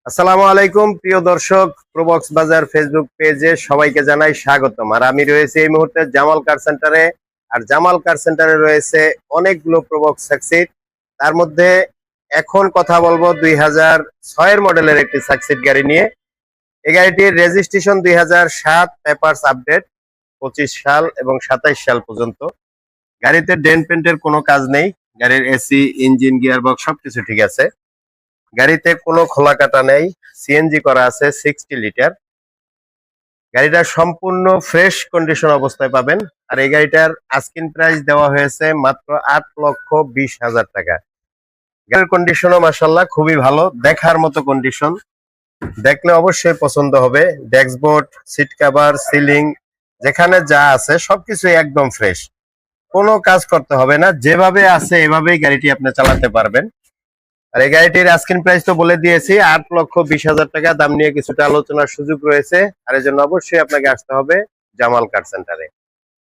আসসালামু আলাইকুম প্রিয় দর্শক, প্রবক্স বাজার ফেসবুক পেজে সবাইকে জানাই স্বাগতম। আর আমি রয়েছে এই মুহূর্তে জামাল কার সেন্টারে। আর জামাল কার সেন্টারে রয়েছে অনেকগুলো প্রবক্স সাকসিড। তার মধ্যে এখন কথা বলবো 2006 মডেলের একটি সাকসিড গাড়ি নিয়ে। এই গাড়িটির রেজিস্ট্রেশন 2007, পেপারস আপডেট 25 সাল এবং 27 সাল পর্যন্ত। গাড়িতে ডেন্ট পেন্টের কোনো কাজ নেই। গাড়ির এসি, ইঞ্জিন, গিয়ারবক্স সবকিছু ঠিক আছে। গাড়িতে কোনো খোলা কাটা নেই। সিএনজি করা আছে 60 লিটার। গাড়িটা সম্পূর্ণ ফ্রেশ কন্ডিশন অবস্থায় পাবেন। আর এই গাড়িটার আস্কিং প্রাইস দেওয়া হয়েছে মাত্র 8,20,000 টাকা। গাড়ির কন্ডিশনও মাশাআল্লাহ খুবই ভালো, দেখার মতো কন্ডিশন। দেখলে অবশ্যই পছন্দ হবে। ড্যাশবোর্ড, সিট কভার, সিলিং, যেখানে যা আছে সবকিছু একদম ফ্রেশ। কোনো কাজ করতে হবে না, যেভাবে আছে এভাবেই গাড়িটি আপনি চালাতে পারবেন। আর এই গাড়িটির আস্কিং প্রাইস তো বলে দিয়েছি, 8,20,000 টাকা। দাম নিয়ে কিছুটা আলোচনার সুযোগ রয়েছে। আর এর জন্য অবশ্যই আপনাকে আসতে হবে জামাল কার সেন্টারে।